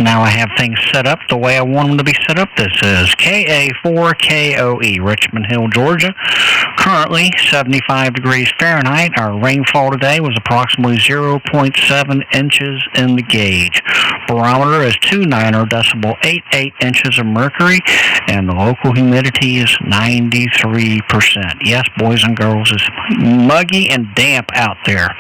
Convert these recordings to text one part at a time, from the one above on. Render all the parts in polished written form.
Now I have things set up the way I want them to be set up. This is KA4KOE, Richmond Hill, Georgia. Currently 75 degrees Fahrenheit. Our rainfall today was approximately 0.7 inches in the gauge. Barometer is 290.88 inches of mercury, and the local humidity is 93%. Yes, boys and girls, it's muggy and damp out there.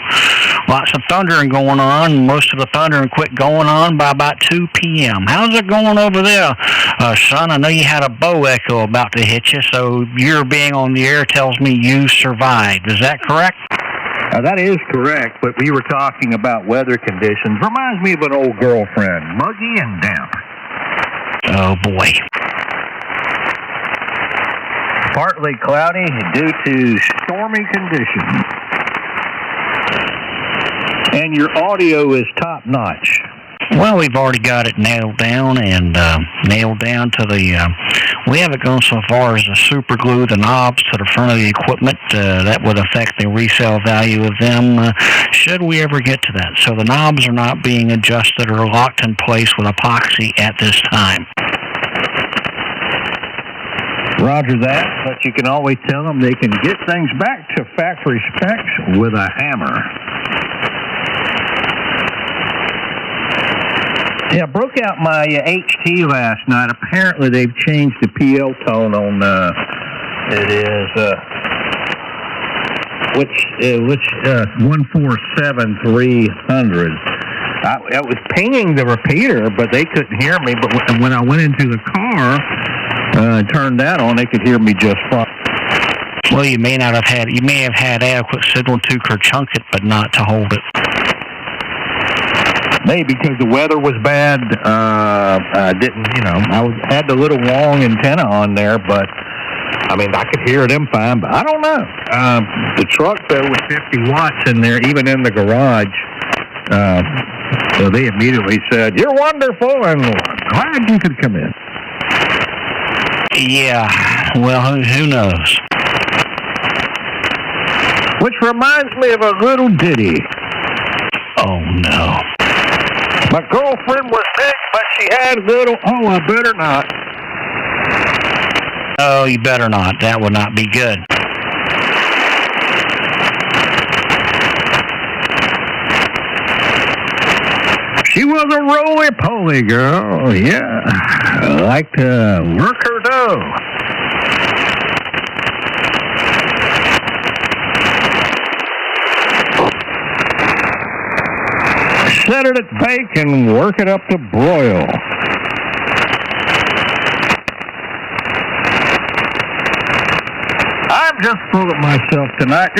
Lots of thundering going on. Most of the thundering quit going on by about 2 p.m. How's it going over there, son? I know you had a bow echo about to hit you, so your being on the air tells me you survived. Is that correct? That is correct, but we were talking about weather conditions. Reminds me of an old girlfriend, muggy and damp. Oh, boy. Partly cloudy due to stormy conditions. And your audio is top-notch. Well, we've already got it nailed down and nailed down to the... we haven't gone so far as to super glue the knobs to the front of the equipment. That would affect the resale value of them should we ever get to that. So the knobs are not being adjusted or locked in place with epoxy at this time. Roger that, but you can always tell them they can get things back to factory specs with a hammer. Yeah, I broke out my HT last night. Apparently they've changed the PL tone on, it is, 147300. I was pinging the repeater, but they couldn't hear me. But when I went into the car, turned that on, they could hear me just fine. Well, you may have had adequate signal to kerchunk it, but not to hold it. Maybe because the weather was bad. I didn't, had the little long antenna on there, but I mean, I could hear them fine, but I don't know. The truck, though, was 50 watts in there, even in the garage. So they immediately said, "You're wonderful, and glad you could come in." Yeah, well, who knows? Which reminds me of a little ditty. Oh, no. My girlfriend was big, but she had little... Oh, I better not. Oh, you better not. That would not be good. She was a roly-poly girl, yeah. I like to work her dough. Set it at bake and work it up to broil. I'm just full of myself tonight.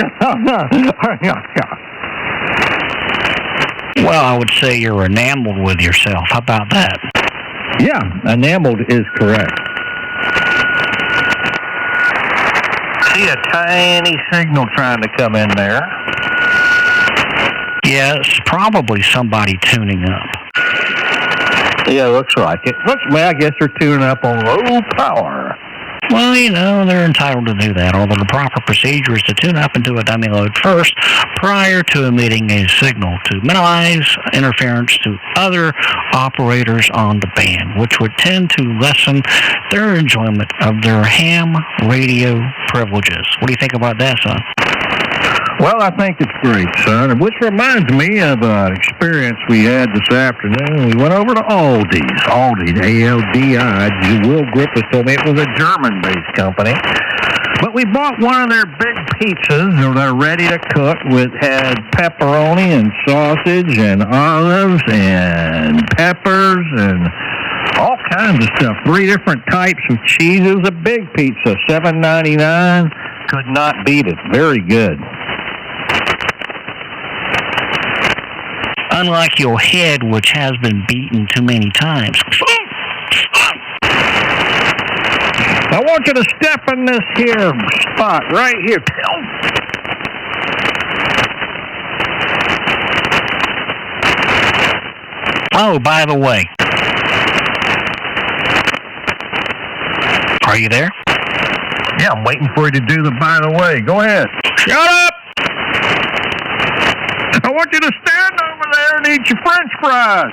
Well, I would say you're enamored with yourself. How about that? Yeah, enamored is correct. See a tiny signal trying to come in there. Yeah, it's probably somebody tuning up. Yeah, looks like it. Well, I guess they're tuning up on low power. Well, they're entitled to do that, although the proper procedure is to tune up into a dummy load first prior to emitting a signal to minimize interference to other operators on the band, which would tend to lessen their enjoyment of their ham radio privileges. What do you think about that, son? Well, I think it's great, son, which reminds me of an experience we had this afternoon. We went over to Aldi's, A-L-D-I. Will Griffiths told me it was a German-based company. But we bought one of their big pizzas, and they're ready to cook, had pepperoni and sausage and olives and peppers and all kinds of stuff. 3 different types of cheeses. A big pizza, $7.99. Could not beat it. Very good. Unlike your head, which has been beaten too many times. I want you to step in this here spot right here. Oh, by the way. Are you there? Yeah, I'm waiting for you to do the by the way. Go ahead. Shut up! I want you to stand over there and eat your French fries.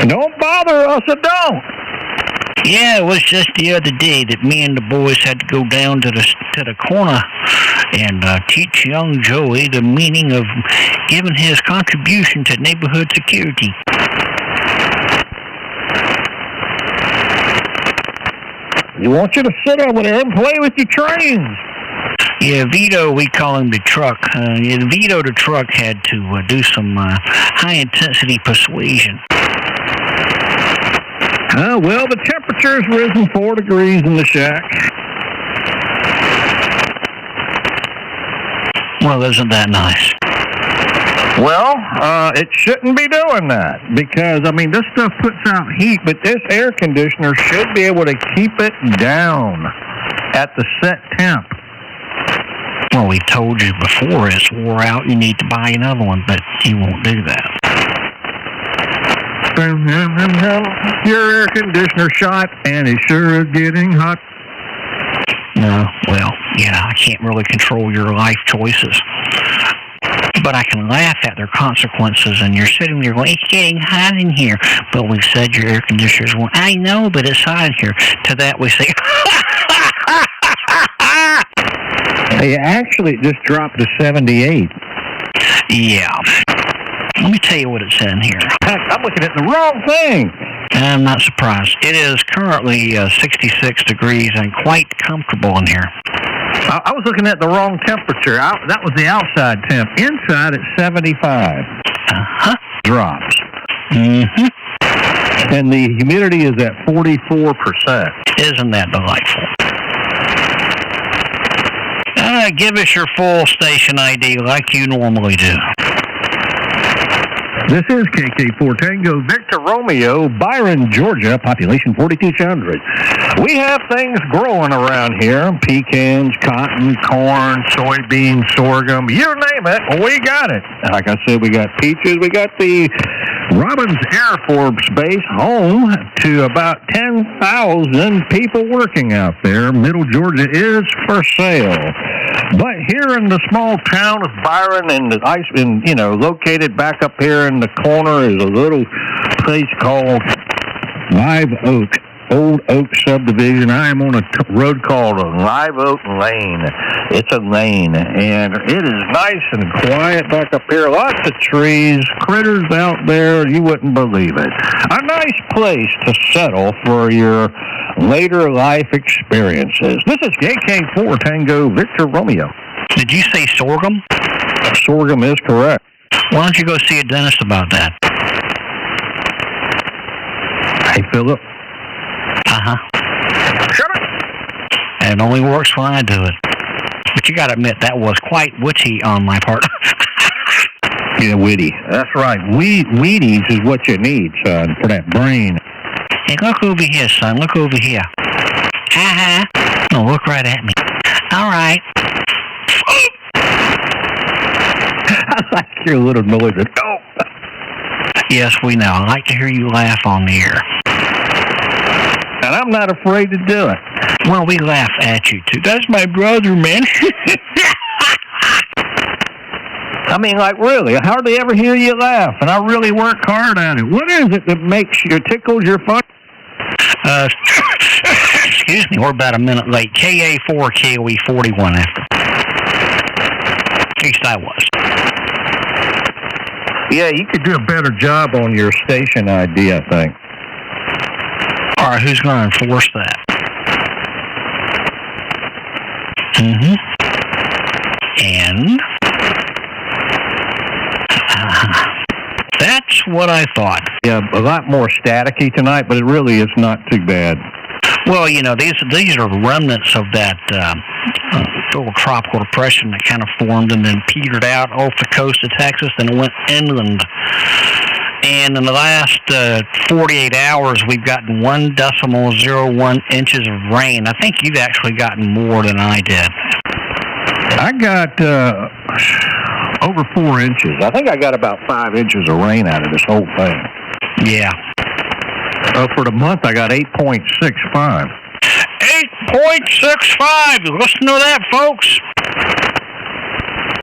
Don't bother us, it don't. Yeah, it was just the other day that me and the boys had to go down to the corner and teach young Joey the meaning of giving his contribution to neighborhood security. You want you to sit over there and play with your trains. Yeah, Vito, we call him the truck. Vito the truck had to do some high-intensity persuasion. Well, the temperature's risen 4 degrees in the shack. Well, isn't that nice? Well, it shouldn't be doing that because, I mean, this stuff puts out heat, but this air conditioner should be able to keep it down at the set temp. Well, we told you before it's wore out, you need to buy another one, but he won't do that. Your air conditioner shot, and it sure is getting hot. No, well, yeah, I can't really control your life choices. But I can laugh at their consequences, and you're sitting there going, it's getting hot in here. But we've said your air conditioner's going, I know, but it's hot in here. To that we say, Hey, actually, it just dropped to 78. Yeah. Let me tell you what it said in here. I'm looking at the wrong thing. I'm not surprised. It is currently 66 degrees and quite comfortable in here. I was looking at the wrong temperature. That was the outside temp. Inside, it's 75. Uh-huh. Drops. Mm-hmm. And the humidity is at 44%. Isn't that delightful? Give us your full station ID like you normally do. This is KK4 Tango Victor Romeo, Byron, Georgia, population 4,200. We have things growing around here. Pecans, cotton, corn, soybeans, sorghum, you name it, we got it. Like I said, we got peaches. We got the Robbins Air Force Base, home to about 10,000 people working out there. Middle Georgia is for sale. But here in the small town of Byron, located back up here in the corner is a little place called Live Oak, Old Oak Subdivision. I am on a road called Live Oak Lane. It's a lane, and it is nice and quiet back up here. Lots of trees, critters out there, you wouldn't believe it. A nice place to settle for your later life experiences. This is KK4 Tango Victor Romeo. Did you say sorghum? Sorghum is correct. Why don't you go see a dentist about that? Hey, Philip. Uh-huh. Shut up! And it only works when I do it. But you got to admit, that was quite witty on my part. Yeah, witty. That's right. Wheaties is what you need, son, for that brain. Hey, look over here, son. Look over here. Uh-huh. No, look right at me. All right. I like your little noises. Oh. Yes, we know. I like to hear you laugh on the air. And I'm not afraid to do it. Well, we laugh at you, too. That's my brother, man. I mean, like, really, I hardly ever hear you laugh, and I really work hard at it. What is it that makes you, tickles your fun? Excuse me, we're about a minute late. KA4, KOE 41 after. At least I was. Yeah, you could do a better job on your station ID, I think. All right, who's going to enforce that? Mm-hmm. And that's what I thought. Yeah, a lot more staticky tonight, but it really is not too bad. Well, you know, these are remnants of that little tropical depression that kind of formed and then petered out off the coast of Texas, then it went inland. And in the last 48 hours, we've gotten 1.01 inches of rain. I think you've actually gotten more than I did. I got over 4 inches. I think I got about 5 inches of rain out of this whole thing. Yeah. For the month, I got 8.65. 8.65! Listen to that, folks.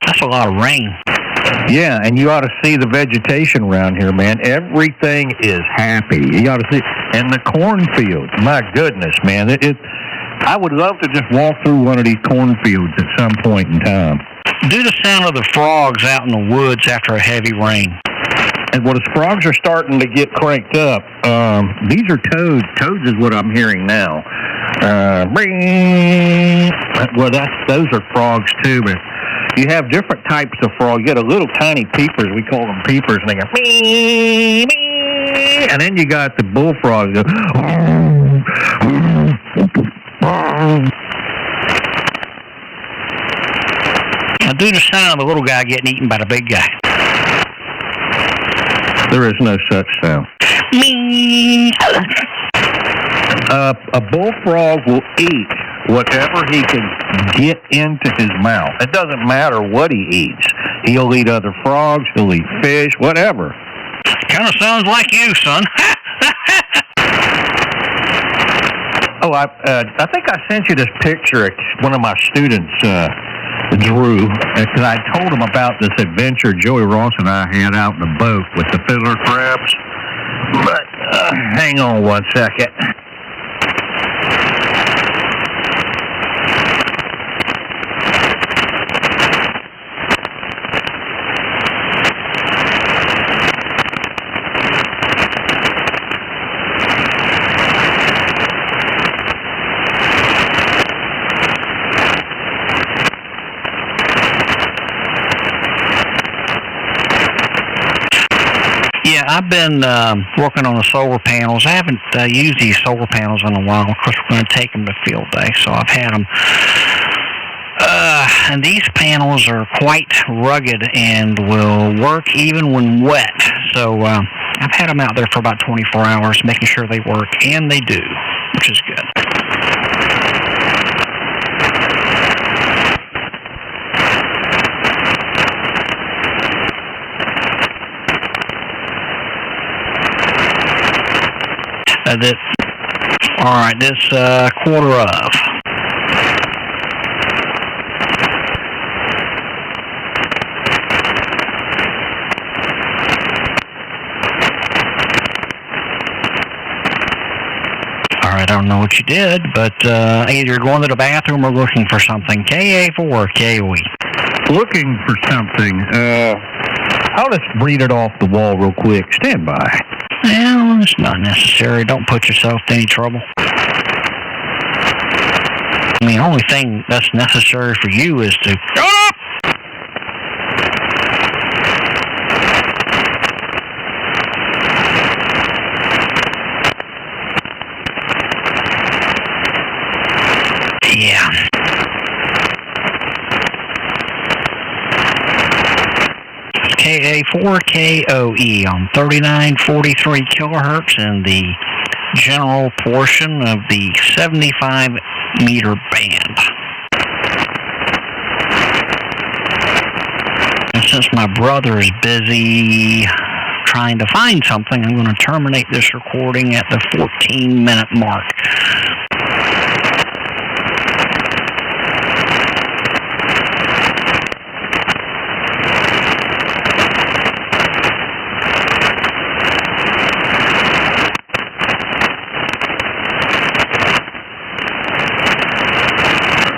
That's a lot of rain. Yeah, and you ought to see the vegetation around here, man. Everything is happy. You ought to see, and the cornfields. My goodness, man. I would love to just walk through one of these cornfields at some point in time. Do the sound of the frogs out in the woods after a heavy rain. And well, the frogs are starting to get cranked up. These are toads. Toads is what I'm hearing now. Well, those are frogs too, but you have different types of frogs. You got a little tiny peepers. We call them peepers, and they go mee, mee. And then you got the bullfrogs. Go, now do the sound of the little guy getting eaten by the big guy. There is no such sound. Me. A bullfrog will eat whatever he can get into his mouth. It doesn't matter what he eats. He'll eat other frogs, he'll eat fish, whatever. Kind of sounds like you, son. Oh, I think I sent you this picture one of my students drew, because I told him about this adventure Joey Ross and I had out in the boat with the fiddler crabs. But hang on one second. Yeah, I've been working on the solar panels. I haven't used these solar panels in a while. Of course, we're going to take them to field day, so I've had them. And these panels are quite rugged and will work even when wet. So I've had them out there for about 24 hours, making sure they work, and they do, which is good. All right, this quarter of. All right, I don't know what you did, but either going to the bathroom or looking for something. KA4KOE. Looking for something. I'll just read it off the wall real quick. Stand by. Well, it's not necessary. Don't put yourself to any trouble. I mean, the only thing that's necessary for you is to shut up! Yeah. KA4KOE on 3943 kilohertz in the general portion of the 75-meter band. And since my brother is busy trying to find something, I'm going to terminate this recording at the 14-minute mark.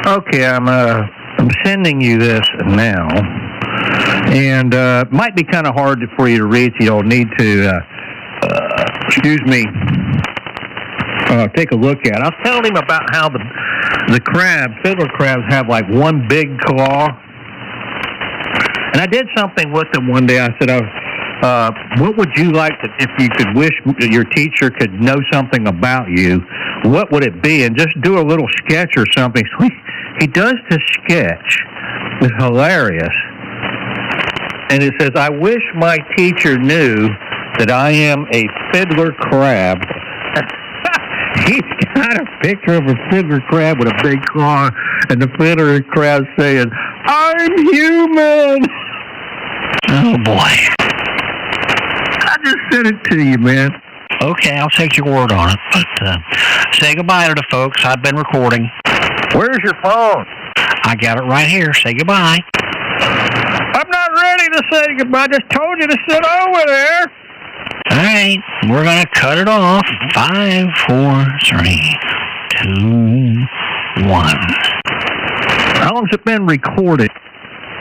Okay, I'm sending you this now, and it might be kind of hard for you to read. So you'll need to, excuse me, take a look at it. I was telling him about how the crabs, fiddler crabs, have like one big claw, and I did something with them one day. I said, what would you like to, if you could wish your teacher could know something about you, what would it be? And just do a little sketch or something. So he does this sketch. It's hilarious. And it says, I wish my teacher knew that I am a fiddler crab. He's got a picture of a fiddler crab with a big claw, and the fiddler crab saying, I'm human. Oh, boy. I just sent it to you, man. Okay, I'll take your word on it, but say goodbye to the folks. I've been recording. Where's your phone? I got it right here. Say goodbye. I'm not ready to to say goodbye. I just told you to sit over there. All right, we're going to cut it off. 5, 4, 3, 2, 1. How long's it been recorded?